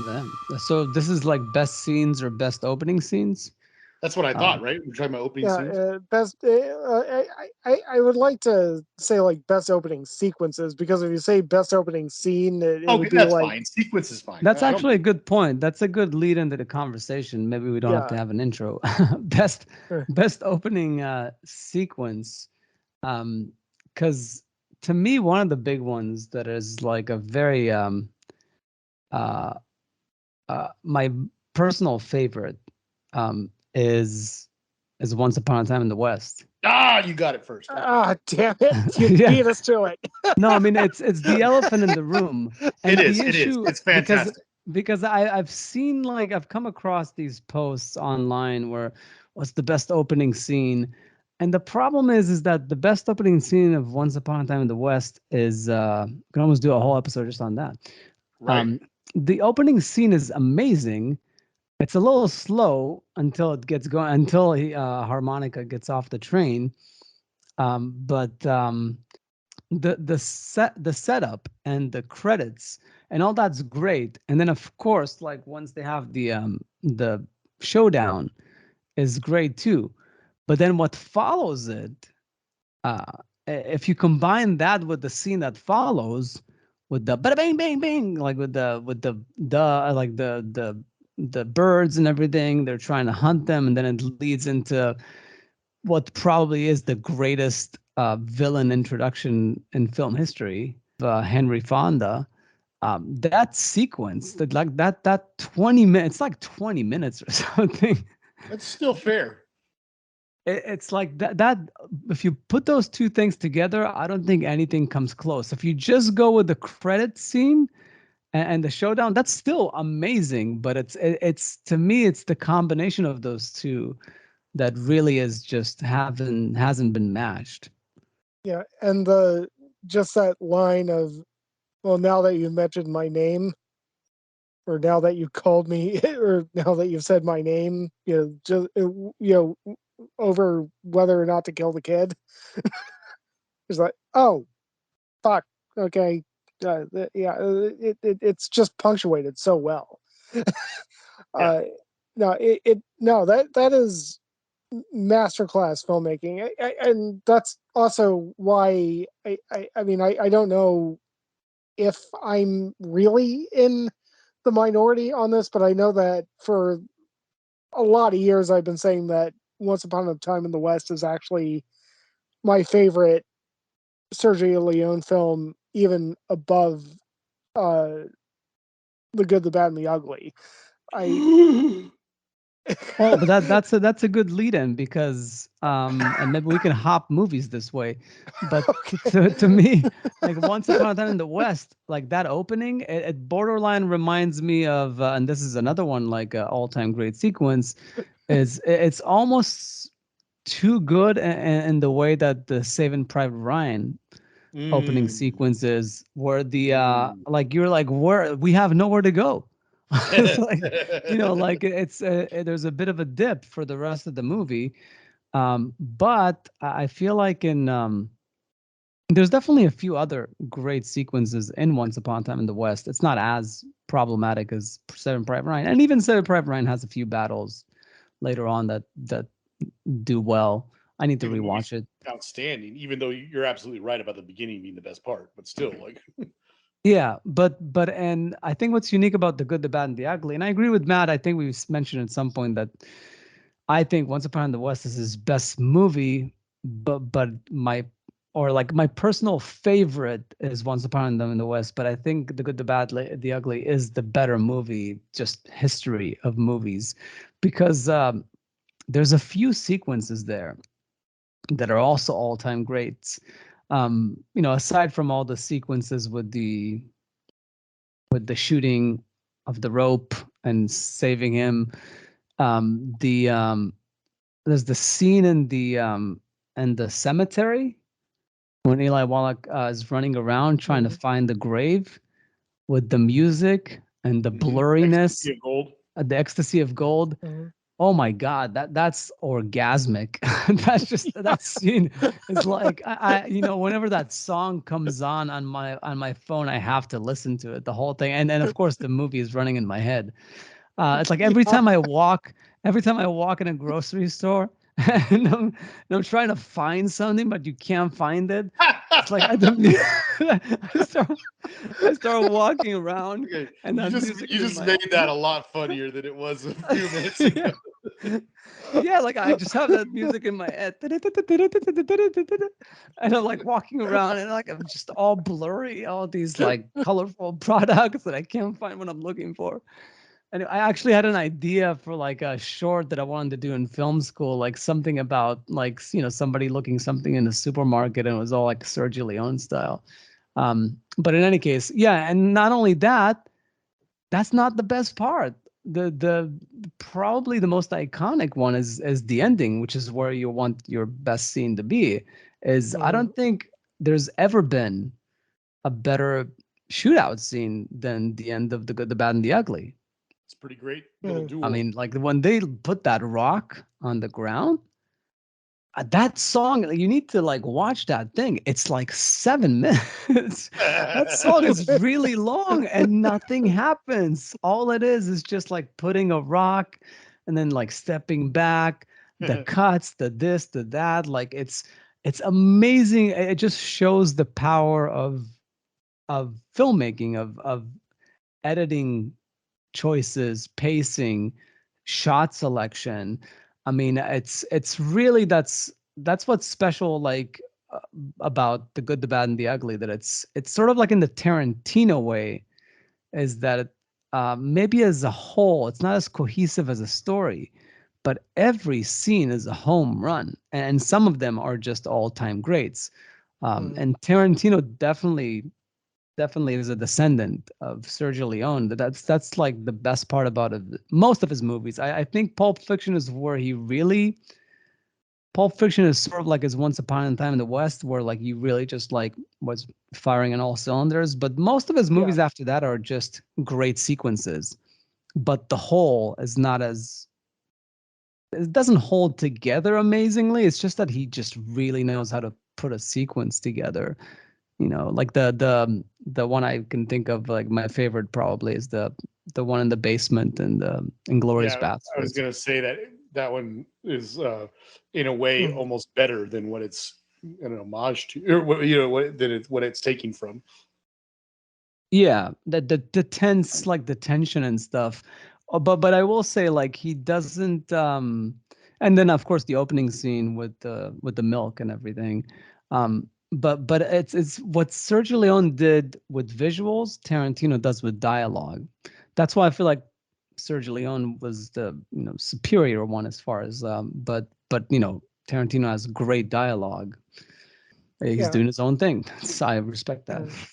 Yeah. So this is like best scenes or best opening scenes. That's what I thought, right? We're talking about opening Yeah, scenes. best. I would like to say like best opening sequences, because if you say best opening scene, it Okay, would be that's like, fine. Sequence is fine. That's I don't actually a mind. good point. That's a good lead into the conversation. Maybe we don't have to yeah. have an intro. best uh, best opening sequence. Because to me, one of the big ones that is like a very uh, my personal favorite is Once Upon a Time in the West. Ah, you got it first. Okay. Damn it! You Yeah. beat us to it. No, I mean it's the elephant in the room, It and is. the It is. issue It's fantastic. because I've seen, like, I've come across these posts online where what's the best opening scene, and the problem is that the best opening scene of Once Upon a Time in the West is we can almost do a whole episode just on that. Right. Um, the opening scene is amazing. It's a little slow until it gets going, until harmonica gets off the train. But the setup and the credits and all that's great, and then of course, like, once they have the showdown is great too, but then what follows it, uh if you combine that with the scene that follows, with the bada bang bang bang, like with the like the birds and everything, they're trying to hunt them, and then it leads into what probably is the greatest villain introduction in film history, Henry Fonda. That sequence, that 20 minutes, it's like 20 minutes or something. That's still fair. It's like that. If you put those two things together, I don't think anything comes close. If you just go with the credit scene and the showdown, that's still amazing. But it's to me, it's the combination of those two that really is just hasn't been matched. Yeah, and the just that line of, well, now that you mentioned my name, or now that you called me, or now that you've said my name, just over whether or not to kill the kid. It's like, oh, fuck, okay, it's just punctuated so well. Yeah. uh, no, no, that is masterclass filmmaking, and that's also why I mean, I don't know if I'm really in the minority on this, but I know that for a lot of years I've been saying that Once Upon a Time in the West is actually my favorite Sergio Leone film, even above uh, The Good, the Bad, and the Ugly. I Well, but that's a good lead in, because and maybe we can hop movies this way. But okay. to me, like Once Upon a Time in the West, like that opening, it borderline reminds me of and this is another one, like all-time great sequence, is it's almost too good in the way that the Saving Private Ryan opening Mm. sequences, where the Mm. like you're like, where we have nowhere to go. It's like, like it's there's a bit of a dip for the rest of the movie. But I feel like in there's definitely a few other great sequences in Once Upon a Time in the West. It's not as problematic as Saving Private Ryan, and even Saving Private Ryan has a few battles later on that do well. I need to Dude, the movie's rewatch it. outstanding, even though you're absolutely right about the beginning being the best part, but still, like, Yeah, but and I think what's unique about The Good, the Bad, and the Ugly, and I agree with Matt. I think we've mentioned at some point that I think Once Upon in the West is his best movie, but my personal favorite is Once Upon in the West. But I think The Good, the Bad, the Ugly is the better movie, just history of movies, because there's a few sequences there that are also all-time greats. Aside from all the sequences with the shooting of the rope and saving him. There's the scene in the cemetery when Eli Wallach is running around trying to Mhm. find the grave, with the music and the ecstasy blurriness, of gold. the ecstasy of gold. Mhm. Oh my God, that's orgasmic. That scene is like whenever that song comes on my phone, I have to listen to it, the whole thing. And of course the movie is running in my head. It's like Yeah. every time I walk in a grocery store and I'm trying to find something, but you can't find it. It's like I start I start walking around Okay, and that music you is in just my made that a lot funnier than it was a few minutes yeah. ago. Yeah, like I just have that music in my head. And I'm like walking around and like I'm just all blurry, all these like colorful products that I can't find what I'm looking for. And I actually had an idea for like a short that I wanted to do in film school, like something about like somebody looking something in the supermarket, and it was all like Sergio Leone style. But in any case, yeah, and not only that, that's not the best part. The probably the most iconic one is the ending, which is where you want your best scene to be. Is I Mhm. don't think there's ever been a better shootout scene than the end of The Good, the Bad, and the Ugly. It's a pretty great little Mhm. I duel. mean, like when they put that rock on the ground, that song, you need to like watch that thing. It's like 7 minutes. That song is really long and nothing happens. All it is just like putting a rock and then like stepping back, the cuts, the this, the that. Like it's amazing. It just shows the power of filmmaking, of editing choices, pacing, shot selection. I mean, it's really that's what's special like uh, about The Good, the Bad, and the Ugly. That it's sort of like in the Tarantino way, is that maybe as a whole, it's not as cohesive as a story, but every scene is a home run, and some of them are just all-time greats. Mhm. And Tarantino definitely is a descendant of Sergio Leone. That's like the best part about it. Most of his movies. I think Pulp Fiction is where he really Pulp Fiction is sort of like his Once Upon a Time in the West, where like you really just like was firing on all cylinders. But most of his Yeah. movies after that are just great sequences. But the whole is not as it doesn't hold together amazingly. It's just that he just really knows how to put a sequence together. Like the one I can think of, like my favorite probably is the one in the basement and the Inglorious Yeah, I was Bastards. gonna say that that one is in a way Mhm. almost better than what it's an homage to, or what it's taking from. Yeah, the tense, like the tension and stuff. But I will say, like, he doesn't and then of course the opening scene with the milk and everything. But it's what Sergio Leone did with visuals, Tarantino does with dialogue. That's why I feel like Sergio Leone was the superior one as far as but Tarantino has great dialogue. He's Yeah. doing his own thing. So I respect that. Mhm.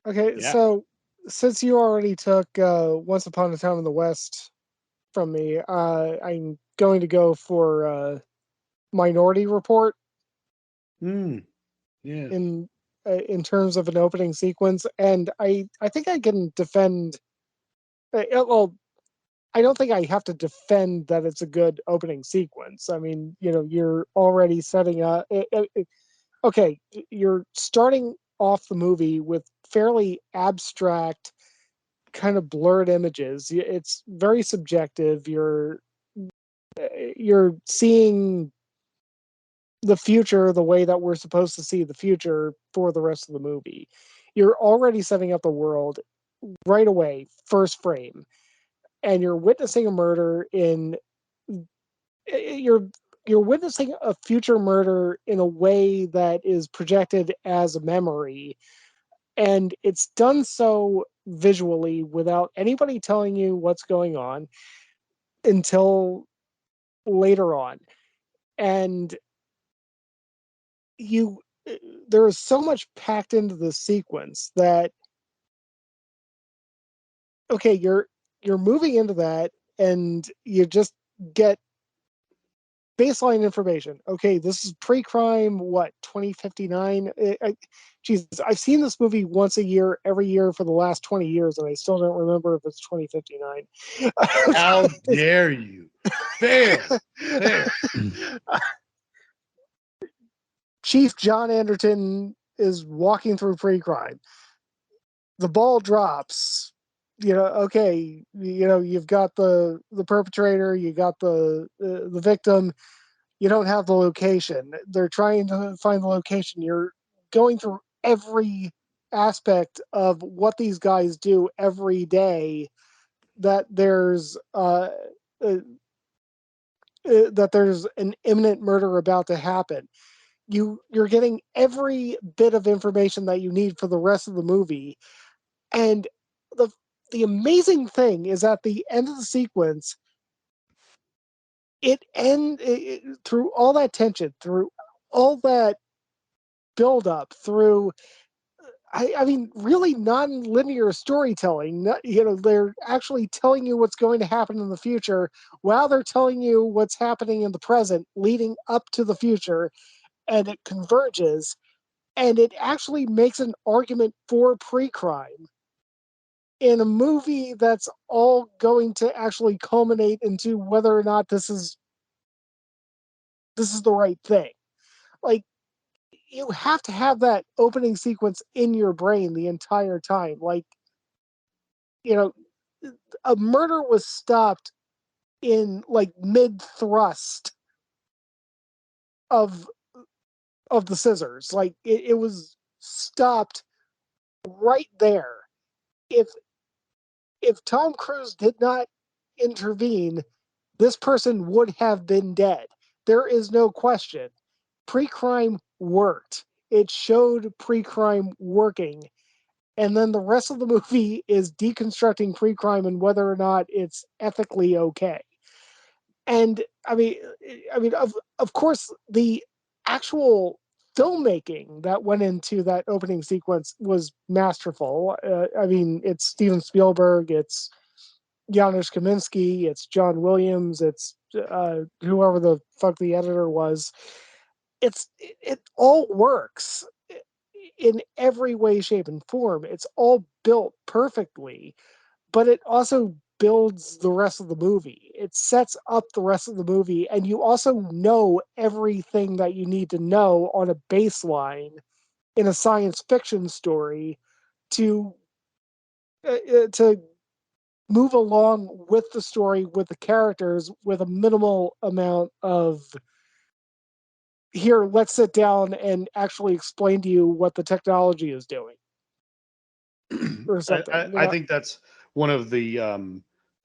Okay, Yeah. so since you already took Once Upon a Time in the West from me, I'm going to go for Minority Report Mm, yeah. in terms of an opening sequence, and I think I can defend. Well, I don't think I have to defend that it's a good opening sequence. I mean, you're already setting up. Okay, you're starting off the movie with fairly abstract, kind of blurred images. It's very subjective. You're seeing the future the way that we're supposed to see the future for the rest of the movie. You're already setting up the world right away, first frame, and you're witnessing a murder in you're you're witnessing a future murder in a way that is projected as a memory, and it's done so visually without anybody telling you what's going on until later on. And you there is so much packed into the sequence that okay, you're moving into that, and you just get baseline information. Okay, this is pre-crime. What 2059? Jesus, I've seen this movie once a year, every year for the last 20 years, and I still don't remember if it's 2059. How dare you? Fair. Fair. Chief John Anderton is walking through pre-crime. The ball drops. Okay, you've got the perpetrator, you got the victim. You don't have the location. They're trying to find the location. You're going through every aspect of what these guys do every day. That there's that there's an imminent murder about to happen. You're getting every bit of information that you need for the rest of the movie. And the amazing thing is at the end of the sequence, through all that tension, through all that build up, through I mean, really non-linear storytelling. They're actually telling you what's going to happen in the future while they're telling you what's happening in the present, leading up to the future, and it converges, and it actually makes an argument for pre-crime in a movie that's all going to actually culminate into whether or not this is the right thing. Like, you have to have that opening sequence in your brain the entire time. Like, a murder was stopped in like mid thrust of the scissors. Like, it was stopped right there. If Tom Cruise did not intervene, this person would have been dead. There is no question. Pre-crime worked. It showed pre-crime working. And then the rest of the movie is deconstructing pre-crime and whether or not it's ethically okay. And of course, the actual filmmaking that went into that opening sequence was masterful. It's Steven Spielberg, it's Janusz Kaminski, it's John Williams, it's whoever the fuck the editor was. It all works in every way, shape, and form. It's all built perfectly, but it also builds the rest of the movie. It sets up the rest of the movie, and you also know everything that you need to know on a baseline in a science fiction story to move along with the story, with the characters, with a minimal amount of here, let's sit down and actually explain to you what the technology is doing or something. I think that's one of the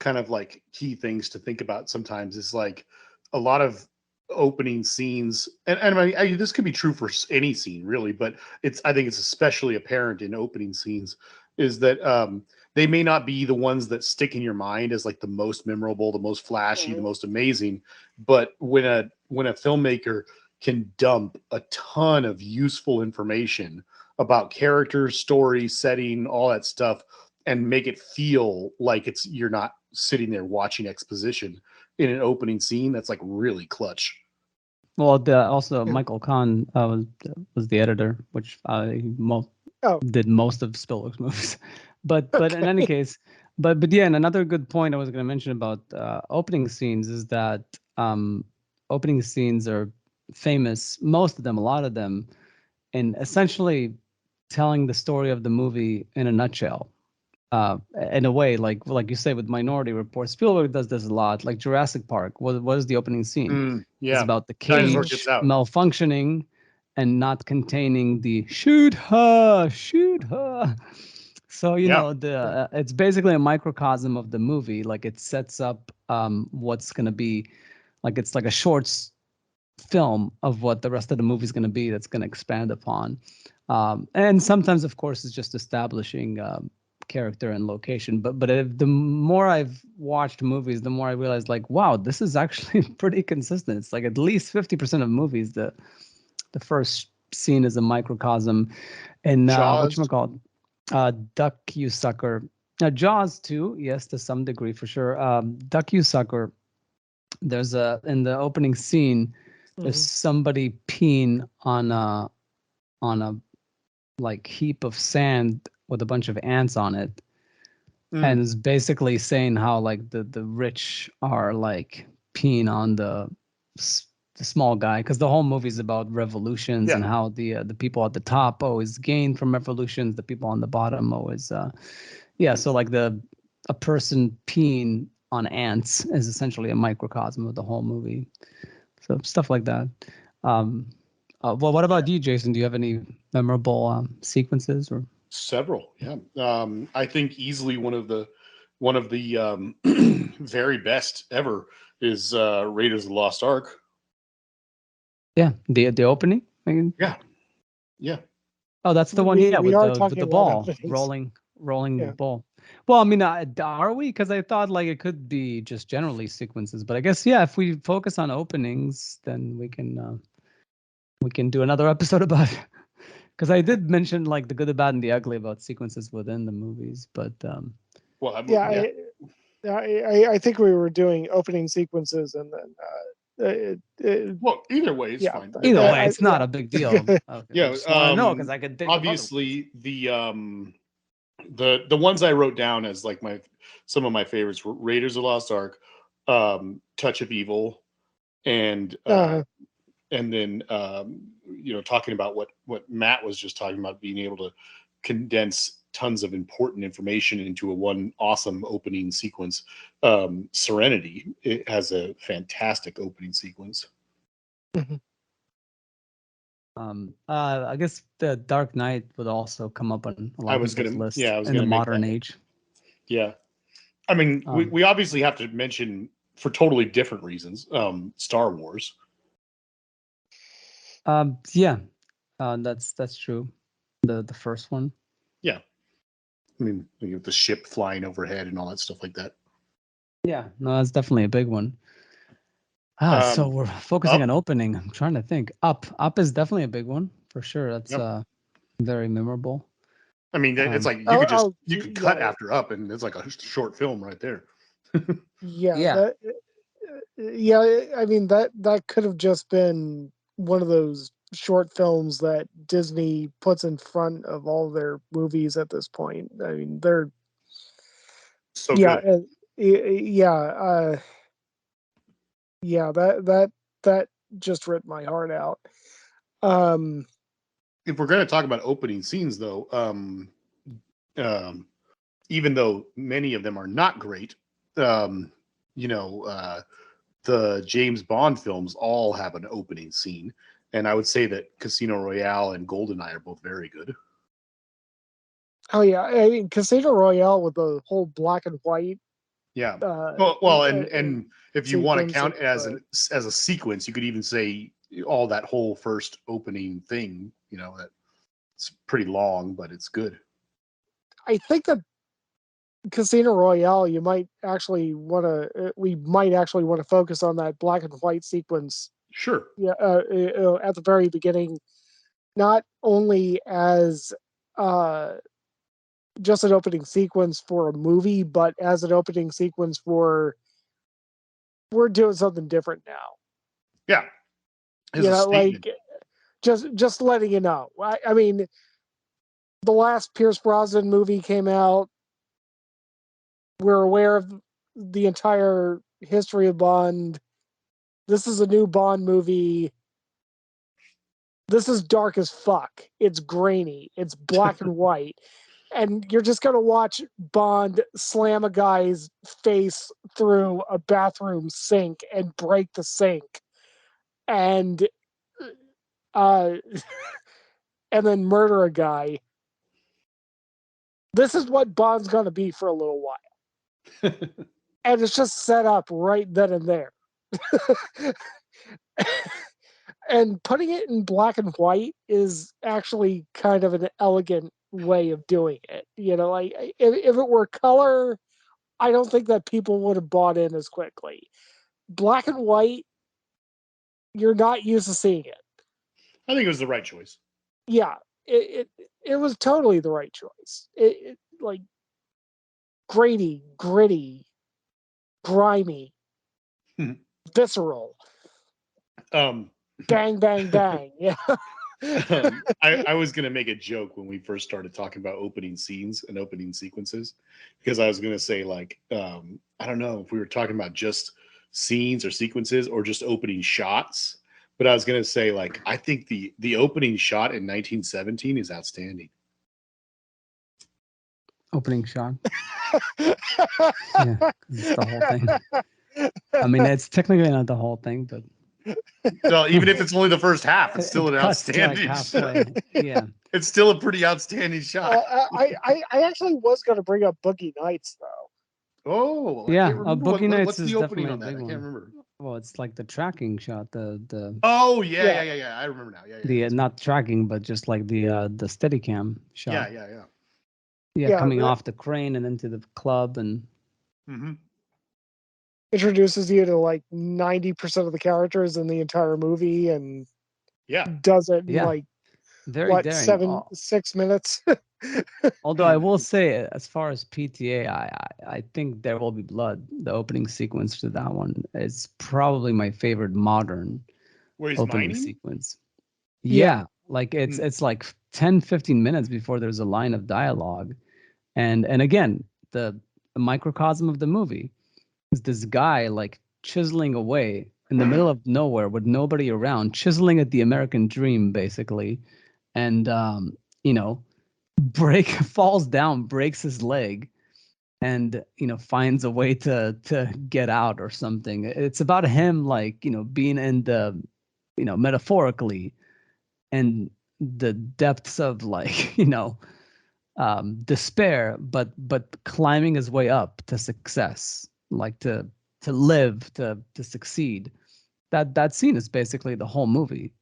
kind of like key things to think about sometimes is like a lot of opening scenes, and this could be true for any scene really, but I think it's especially apparent in opening scenes is that they may not be the ones that stick in your mind as like the most memorable, the most flashy, the most amazing, but when a filmmaker can dump a ton of useful information about characters, story, setting, all that stuff, and make it feel like you're not sitting there watching exposition in an opening scene. That's like really clutch. Well, also Michael Kahn was the editor, which did most of Spielberg's movies. But in any case, but yeah, and another good point I was going to mention about opening scenes is that opening scenes are famous, most of them, a lot of them, in essentially telling the story of the movie in a nutshell. In a way, like you say with Minority Report, Spielberg does this a lot. Like Jurassic Park, what is the opening scene? It's about the cage malfunctioning and not containing the shoot her. So it's basically a microcosm of the movie. Like it sets up what's gonna be, like it's like a short film of what the rest of the movie is gonna be. That's gonna expand upon, and sometimes, of course, it's just establishing. Character and location, but the more I've watched movies, the more I realize, like, wow, this is actually pretty consistent. It's like at least 50% of movies, the first scene is a microcosm. And whatchamacallit, Duck You Sucker. Now Jaws too, yes, to some degree for sure. Duck You Sucker. There's in the opening scene, there's somebody peeing on a like heap of sand with a bunch of ants on it, and is basically saying how like the rich are like peen on the small guy, because the whole movie is about revolutions and Yeah. how the people at the top always gain from revolutions, the people on the bottom always yeah. So like a person peeing on ants is essentially a microcosm of the whole movie. So stuff like that. Um, well, what about you, Jason? Do you have any memorable sequences or? Several, yeah. I think easily one of the very best ever is Raiders of the Lost Ark. Yeah, the opening. I mean, Yeah, yeah. oh, that's the one. Yeah, We with are the talking about ball openings. rolling the Yeah. ball. Well, I mean, are we? Because I thought like it could be just generally sequences, but I guess yeah, if we focus on openings, then we can do another episode about it. Because I did mention like the good, the bad, and the ugly about sequences within the movies, but Well, Yeah, I think we were doing opening sequences and then well, either way, it's yeah, fine. either way, it's yeah. not a big deal. Okay, I Yeah. just want to know because I could think of other. Obviously, the ones I wrote down as like some of my favorites were Raiders of the Lost Ark, Touch of Evil, and Uh, then talking about what Matt was just talking about, being able to condense tons of important information into a one awesome opening sequence. Serenity, it has a fantastic opening sequence. mhm. I guess the Dark Knight would also come up on a lot I of was people's gonna list yeah I was in the gonna make modern that. age. Yeah, I mean Um, we obviously have to mention, for totally different reasons, Star Wars. yeah, that's true. The first one. Yeah, I mean, you have the ship flying overhead and all that stuff like that. Yeah, no, that's definitely a big one. So Um, we're focusing on Up. opening. I'm trying to think. Up is definitely a big one for sure. That's Yep. very memorable. I mean, it's like you could cut yeah, after Up, and it's like a short film right there. yeah, Yeah, yeah. I mean that could have just been one of those short films that Disney puts in front of all their movies at this point. I mean, they're So yeah, good. yeah, yeah. That just ripped my heart out. Um, If we're going to talk about opening scenes, though, even though many of them are not great, um, you know, the James Bond films all have an opening scene, and I would say that Casino Royale and GoldenEye are both very good. oh yeah, I mean Casino Royale with the whole black and white Yeah. uh, Well, and if you want to sequence count of it as a sequence, you could even say all that whole first opening thing. That it's pretty long, but it's good. I think that Casino Royale, you might actually want to. We might actually want to focus on that black and white sequence. Sure. Yeah, at the very beginning, not only as uh, just an opening sequence for a movie, but as an opening sequence for we're doing something different now. Yeah. As You a know, statement. like just letting you know. I mean, the last Pierce Brosnan movie came out. We're aware of the entire history of Bond. This is a new Bond movie. This is dark as fuck. It's grainy. It's black and white. And you're just going to watch Bond slam a guy's face through a bathroom sink and break the sink. And uh and then murder a guy. This is what Bond's going to be for a little while. And it's just set up right then and there. And putting it in black and white is actually kind of an elegant way of doing it. You know, like if it were color, I don't think that people would have bought in as quickly. Black and white, you're not used to seeing it. I think it was the right choice. Yeah, it was totally the right choice. It like grainy, gritty, grimy, visceral, um, bang, bang, bang. Yeah. I was going to make a joke when we first started talking about opening scenes and opening sequences, because I was going to say, like, I don't know if we were talking about just scenes or sequences or just opening shots. But I was gonna say, like, I think the opening shot in 1917 is outstanding. Opening shot. Yeah, it's the whole thing. I mean, it's technically not the whole thing, but Well, even if it's only the first half, it's still it an cuts to, like, outstanding. halfway. Yeah. It's still a pretty outstanding shot. I actually was going to bring up Boogie Nights though. Oh, I Yeah, can't remember Boogie Nights what's is the opening definitely a on that. I big can't one. remember. Well, it's like the tracking shot, the Oh Yeah. yeah. I remember now. Yeah, the that's not tracking, but just like the Steadicam shot. yeah. Yeah, Yeah, coming the- off the crane and into the club, and Mm-hmm. Introduces you to like 90% of the characters in the entire movie and Yeah. does it in yeah, like very what daring. 6 minutes. Although I will say, as far as PTA, I think There Will Be Blood, the opening sequence to that one, is probably my favorite modern Where he's opening mining? sequence. Yeah. Yeah, like it's Hmm. it's like 10, 15 minutes before there's a line of dialogue. And again, the microcosm of the movie is this guy like chiseling away in the middle of nowhere with nobody around, chiseling at the American dream, basically. And you know, falls down, breaks his leg, and finds a way to get out or something. It's about him, like, being in the, metaphorically, and the depths of, like, despair, but climbing his way up to success, like to live, to succeed. That scene is basically the whole movie.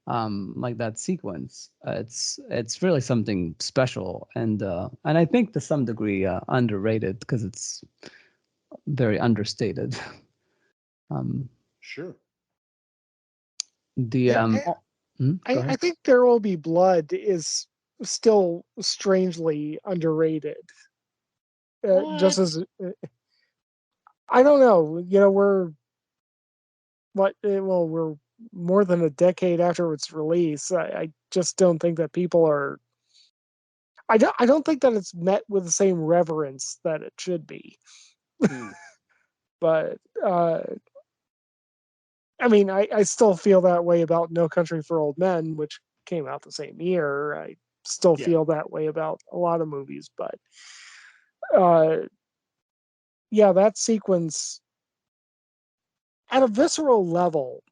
Like that sequence, it's really something special, and I think to some degree underrated, because it's very understated. um Sure. the Yeah, Go I ahead. think There Will Be Blood is still strangely underrated. Just What? as I don't know, we're more than a decade after its release. I just don't think that people are. I don't think that it's met with the same reverence that it should be. Hmm. But I mean, I still feel that way about No Country for Old Men, which came out the same year. I still Yeah. feel that way about a lot of movies, but uh, yeah, that sequence at a visceral level,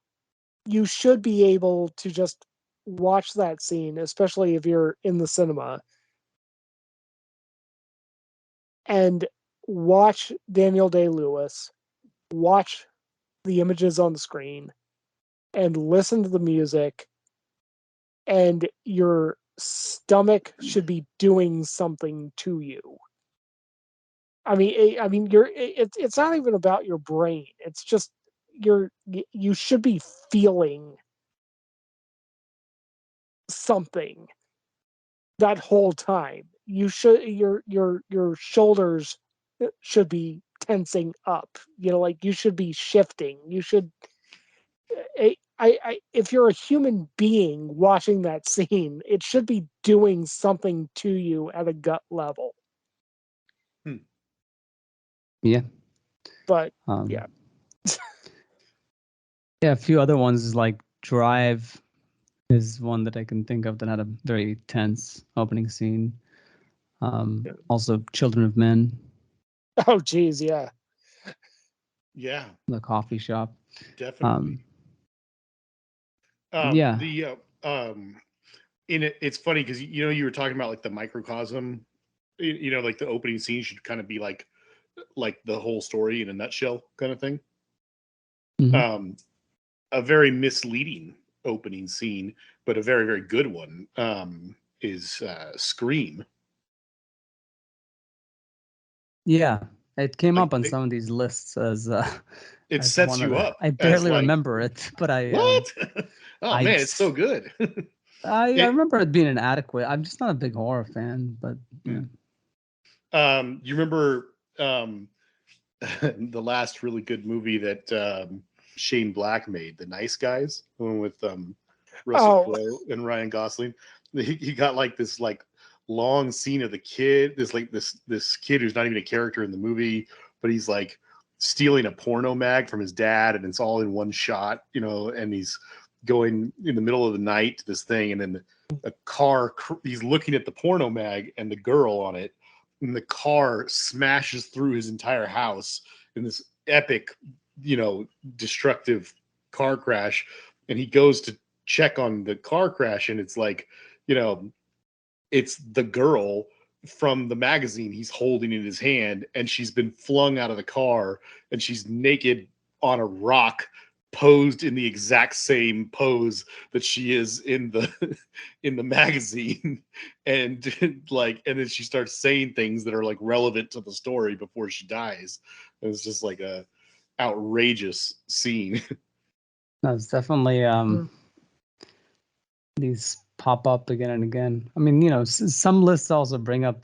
you should be able to just watch that scene, especially if you're in the cinema, and watch Daniel Day-Lewis, watch the images on the screen, and listen to the music, and your stomach should be doing something to you. I mean, it's not even about your brain. It's just you should be feeling something that whole time. Your shoulders should be tensing up. Like you should be shifting. You should. If you're a human being watching that scene, it should be doing something to you at a gut level. Hmm. Yeah. But um yeah, yeah, a few other ones, like Drive is one that I can think of that had a very tense opening scene. Also Children of Men, oh geez, yeah. Yeah, the coffee shop. definitely. um yeah. The in it, it's funny because you were talking about like the microcosm. Like the opening scene should kind of be like the whole story in a nutshell, kind of thing. Mhm. Um, a very misleading opening scene, but a very very good one. Is Scream. Yeah, it came Like up on some of these lists it as sets one of you the. up I as barely like remember it, but what? Oh I man, it's so just good. I it, remember it being inadequate. I'm just not a big horror fan, but yeah. you remember the last really good movie that Shane Black made, The Nice Guys, the one with Russell Oh, Crowe and Ryan Gosling. He got like this like long scene of the kid, this kid who's not even a character in the movie, but he's like stealing a porno mag from his dad, and it's all in one shot, you know, and he's going in the middle of the night to this thing, and then a car, he's looking at the porno mag and the girl on it, and the car smashes through his entire house in this epic, you know, destructive car crash. And he goes to check on the car crash, and it's like, you know, it's the girl from the magazine he's holding in his hand, and she's been flung out of the car, and she's naked on a rock, posed in the exact same pose that she is in the in the magazine. And like, and then she starts saying things that are like relevant to the story before she dies. And it's just like a outrageous scene. No, it's definitely these pop up again and again. I mean, you know, some lists also bring up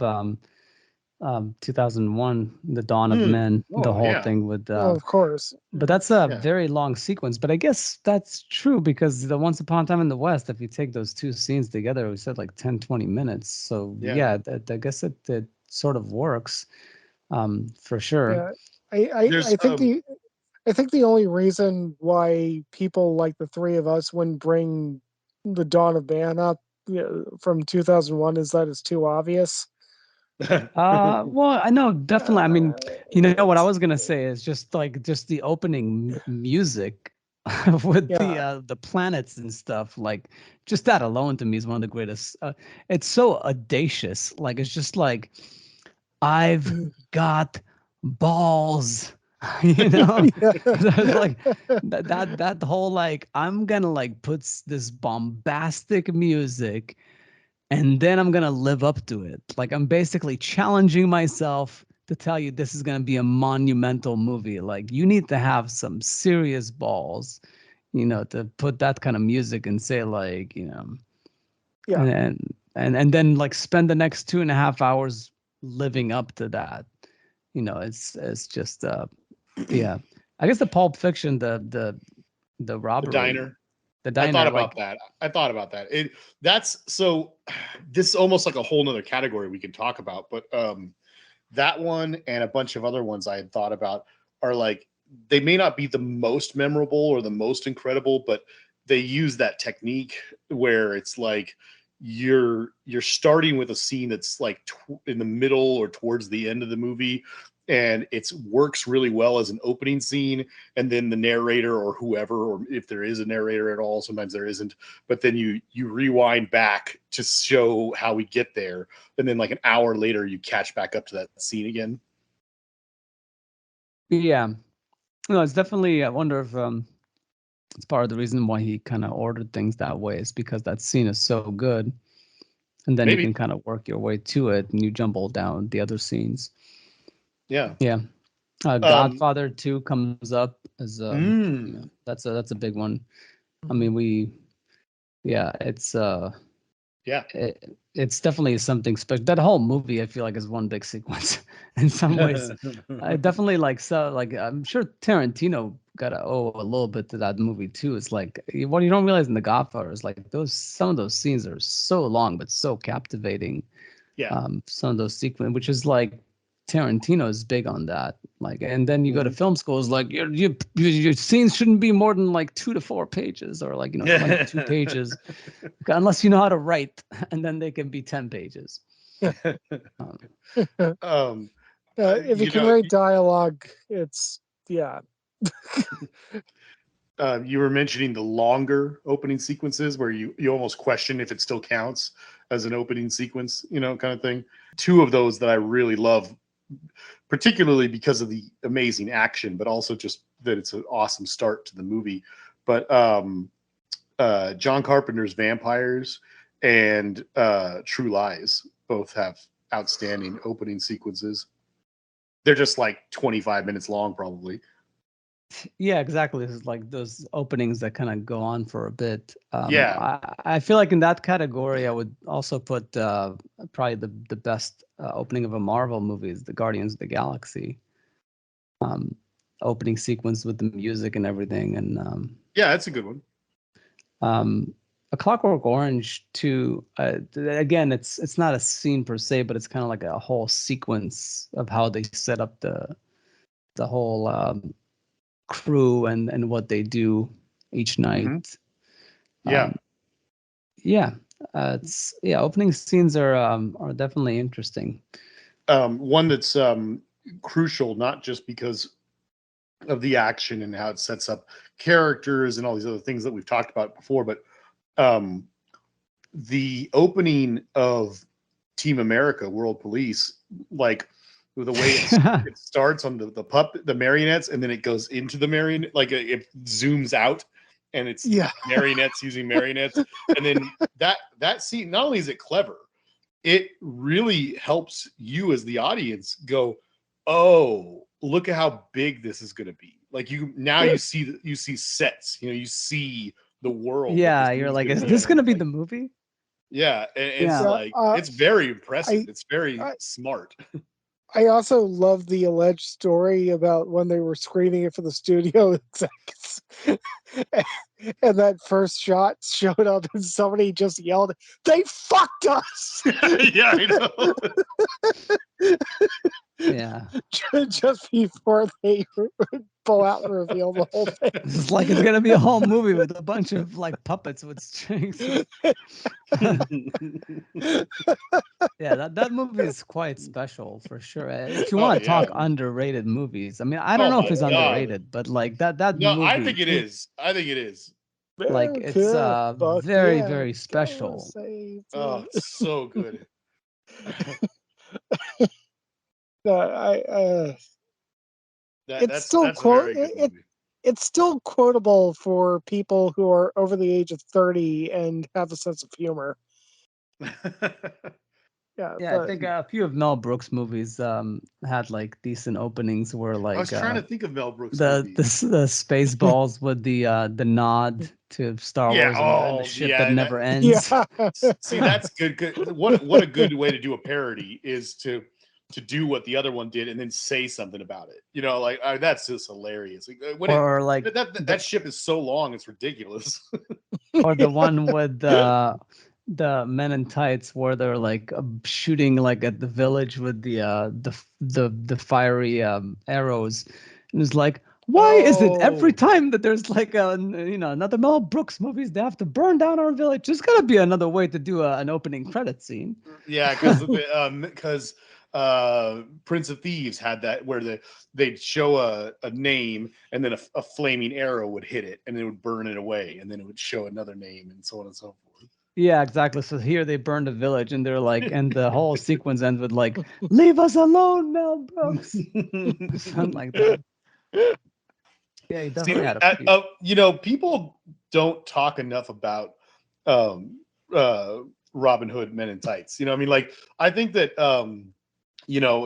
2001, The Dawn of Men, the whole thing with of course. but that's a very long sequence. But I guess that's true, because the Once Upon a Time in the West, if you take those two scenes together, we said like 10-20 minutes. So yeah, I guess it sort of works, for sure. Yeah, I think the only reason why people like the three of us wouldn't bring The Dawn of Man up, you know, from 2001 is that it's too obvious. Well, I know, definitely. I mean, you know what I was gonna say is just the opening music with the planets and stuff. Like, just that alone to me is one of the greatest. It's so audacious. Like, it's just like, I've got balls. You know, like that whole, like, I'm gonna like put this bombastic music, and then I'm gonna live up to it. Like, I'm basically challenging myself to tell you this is gonna be a monumental movie. Like, you need to have some serious balls, you know, to put that kind of music and say, like, you know, and then like spend the next 2.5 hours living up to that. You know, it's just yeah. I guess the Pulp Fiction, the robbery, the diner. I thought about that. That's so. This is almost like a whole nother category we can talk about, but that one and a bunch of other ones I had thought about are like, they may not be the most memorable or the most incredible, but they use that technique where it's like you're starting with a scene that's like in the middle or towards the end of the movie, and it works really well as an opening scene, and then the narrator or whoever, or if there is a narrator at all, sometimes there isn't, but then you rewind back to show how we get there, and then like an hour later you catch back up to that scene again. Yeah, no, it's definitely, I wonder if it's part of the reason why he kind of ordered things that way, is because that scene is so good, and then you can kind of work your way to it, and you jumble down the other scenes. Yeah. Godfather 2 comes up as you know, that's a big one. I mean, it's it's definitely something special. That whole movie, I feel like, is one big sequence in some ways. I definitely like I'm sure Tarantino got to owe a little bit to that movie too. It's like, what you don't realize in The Godfather is like some of those scenes are so long but so captivating. Some of those sequences, which is like, Tarantino is big on that. Like, and then you go to film school, it's like your scenes shouldn't be more than like 2 to 4 pages, or like, you know, 22 pages, unless you know how to write, and then they can be 10 pages. If you can write dialogue, it's you were mentioning the longer opening sequences where you almost question if it still counts as an opening sequence, you know, kind of thing. Two of those that I really love, particularly because of the amazing action, but also just that it's an awesome start to the movie. But John Carpenter's Vampires and True Lies both have outstanding opening sequences. They're just like 25 minutes long, probably. Yeah, exactly. This is like those openings that kind of go on for a bit. I feel like in that category, I would also put probably the best opening of a Marvel movie is the Guardians of the Galaxy opening sequence with the music and everything. And that's a good one. A Clockwork Orange too. Again, it's not a scene per se, but it's kind of like a whole sequence of how they set up the whole crew and what they do each night. Yeah. Um, yeah, it's opening scenes are definitely interesting. One that's crucial, not just because of the action and how it sets up characters and all these other things that we've talked about before, but um, the opening of Team America, World Police, like the way it starts on the marionettes, and then it goes into the marionette, like it zooms out, and it's marionettes using marionettes, and then that scene, not only is it clever, it really helps you as the audience go, oh, look at how big this is going to be. Like you see sets, you see the world. Yeah, you're like, is this going to be the movie? Yeah, and it's like it's very impressive. It's very smart. I also love the alleged story about when they were screening it for the studio execs. And that first shot showed up and somebody just yelled, "They fucked us!" Yeah, I know. Yeah. Just before they pull out and reveal the whole thing. It's like it's gonna be a whole movie with a bunch of like puppets with strings. Yeah, that movie is quite special for sure. If you want to talk underrated movies, I mean, I don't know if it's underrated, but like that no, movie. I think it is. I think it is. Like it's very, very special. Oh, it's so good. It's still it's still quotable for people who are over the age of 30 and have a sense of humor. Yeah, I think a few of Mel Brooks movies had like decent openings where like I was trying to think of Mel Brooks the movies. Spaceballs with the nod to Star Wars and the ship that never ends. Yeah. See, that's good. What a good way to do a parody is to do what the other one did and then say something about it. Like that's just hilarious. Like, that ship is so long, it's ridiculous. Or the one with the Men in Tights where they're like shooting like at the village with the fiery arrows, and it's like, why is it every time that there's like another Mel Brooks movies they have to burn down our village? There's gotta be another way to do an opening credit scene. Yeah, because Prince of Thieves had that where they'd show a name and then a flaming arrow would hit it and it would burn it away, and then it would show another name and so on and so forth. Yeah, exactly. So here they burned a village, and they're like, and the whole sequence ends with like, "Leave us alone, Mel Brooks," something like that. Yeah, he definitely had a few. People don't talk enough about Robin Hood Men in Tights. I mean, like, I think that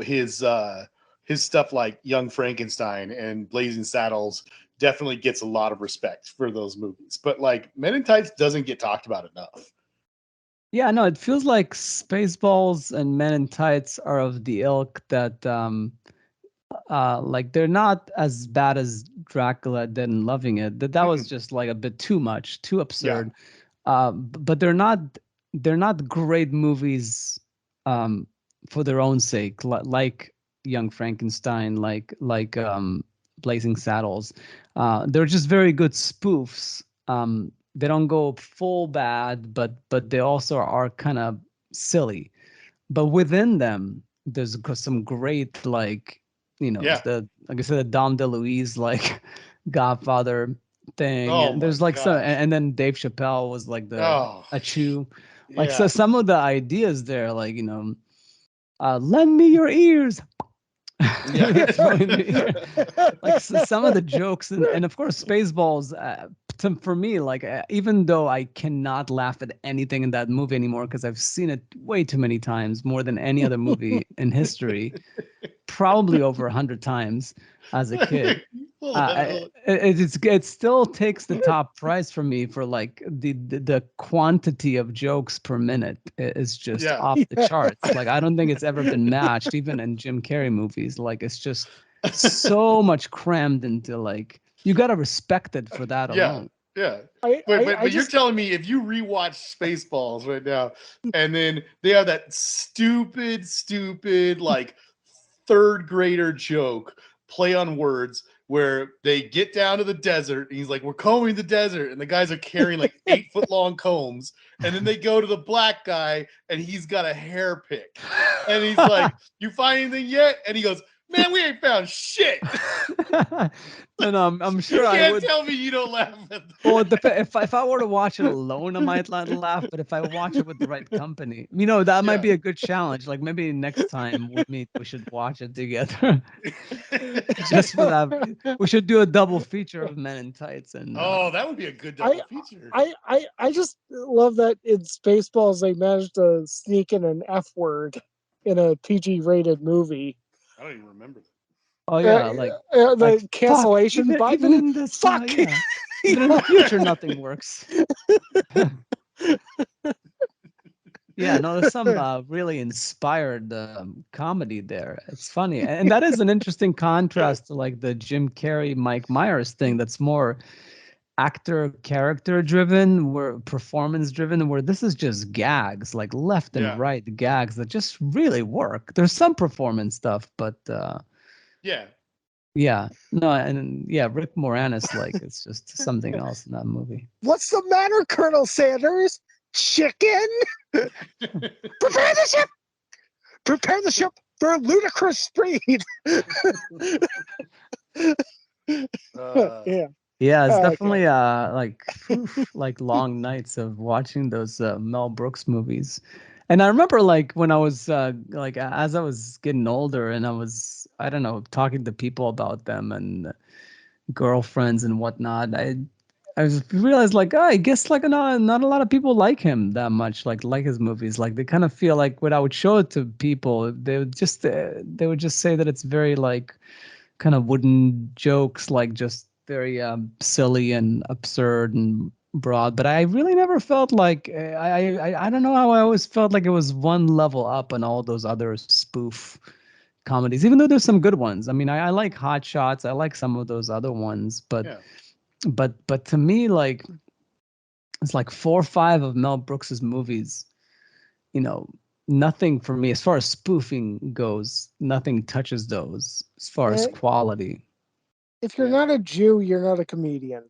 his stuff like Young Frankenstein and Blazing Saddles definitely gets a lot of respect for those movies, but like Men in Tights doesn't get talked about enough. Yeah, no, it feels like Spaceballs and Men in Tights are of the ilk that like they're not as bad as Dracula Dead and Loving It. That was just like a bit too much, too absurd. Yeah. But they're not great movies for their own sake, like Young Frankenstein, like Blazing Saddles. They're just very good spoofs. They don't go full bad, but they also are kind of silly. But within them, there's some great like like I said, the Dom DeLuise like Godfather thing, and there's like some, and then Dave Chappelle was like the Achoo, like so some of the ideas there, like lend me your ears. Yeah. Like so some of the jokes and of course Spaceballs for me, like even though I cannot laugh at anything in that movie anymore because I've seen it way too many times, more than any other movie in history, probably over 100 times as a kid. It still takes the top prize for me for like the quantity of jokes per minute is just off the charts. Like I don't think it's ever been matched, even in Jim Carrey movies. Like it's just so much crammed into like you got to respect it for that alone. Yeah. But you're telling me if you rewatch Spaceballs right now, and then they have that stupid like third grader joke play on words where they get down to the desert. And he's like, we're combing the desert. And the guys are carrying like 8-foot long combs. And then they go to the black guy and he's got a hair pick. And he's like, you find anything yet? And he goes, man, we ain't found shit. No, I'm sure You I can't would. tell me you don't laugh at that. Well, if I were to watch it alone, I might laugh. But if I watch it with the right company, that might be a good challenge. Like maybe next time we should watch it together. Just for that, we should do a double feature of Men in Tights. And Oh, that would be a good double feature. I just love that in Spaceballs they managed to sneak in an F word in a PG rated movie. I don't even remember that. Oh yeah, like the cancellation fuck, button. Even in this, fuck. Yeah. Even in the future, nothing works. Yeah, no, there's some really inspired comedy there. It's funny, and that is an interesting contrast to like the Jim Carrey, Mike Myers thing. That's more actor character driven, where performance driven, where this is just gags, like left and right gags that just really work. There's some performance stuff, but yeah, no, and Rick Moranis, like it's just something else in that movie. What's the matter, Colonel Sanders? Chicken? Prepare the ship! Prepare the ship for a ludicrous speed! Yeah, it's definitely like long nights of watching those Mel Brooks movies. And I remember like when I was like as I was getting older and I don't know, talking to people about them and girlfriends and whatnot, I realized like, oh, I guess like not a lot of people like him that much, like his movies. Like they kind of feel like when I would show it to people, they would just say that it's very like kind of wooden jokes, like just very silly and absurd and broad. But I really never felt like I don't know how I always felt like it was one level up on all those other spoof comedies, even though there's some good ones. I mean, I like Hot Shots. I like some of those other ones, but to me, like it's like 4 or 5 of Mel Brooks's movies, nothing for me as far as spoofing goes, nothing touches those as far as quality. If you're not a Jew, you're not a comedian.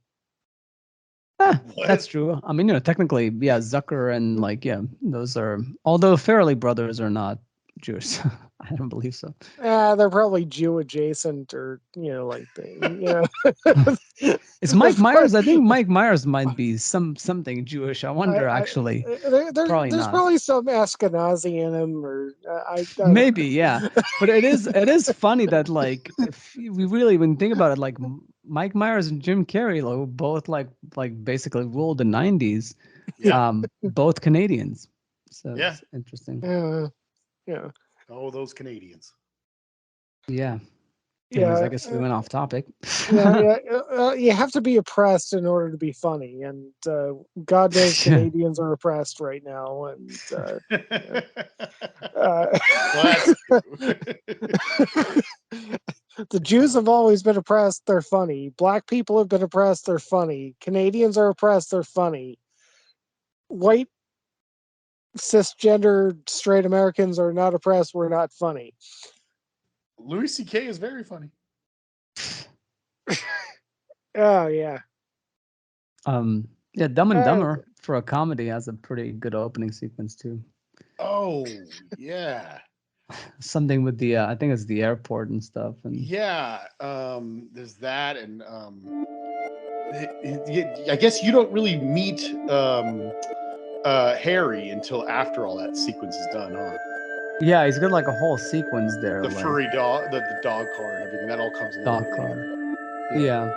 That's true. I mean, technically, Zucker and those are, although Farrelly brothers are not Jewish. I don't believe so. They're probably Jew adjacent, or It's Mike Myers. I think Mike Myers might be something Jewish. I wonder actually. There's probably some Ashkenazi in him, or maybe, yeah. But it is funny that like if we really when you think about it, like Mike Myers and Jim Carrey both like basically ruled the 90s. Both Canadians. So it's interesting. Yeah. Oh, those Canadians. Yeah. Anyways, I guess we went off topic. You have to be oppressed in order to be funny, and God knows Canadians are oppressed right now. And the Jews have always been oppressed. They're funny. Black people have been oppressed. They're funny. Canadians are oppressed. They're funny. White cisgender straight Americans are not oppressed. We're not funny. Louis C.K. is very funny. Oh yeah. Dumb and Dumber for a comedy has a pretty good opening sequence too. Oh yeah. Something with the I think it's the airport and stuff. And there's that, and I guess you don't really meet Harry until after all that sequence is done, huh? Yeah, he's got like a whole sequence there. The furry dog, the dog car and everything, that all comes along. Dog car. Yeah.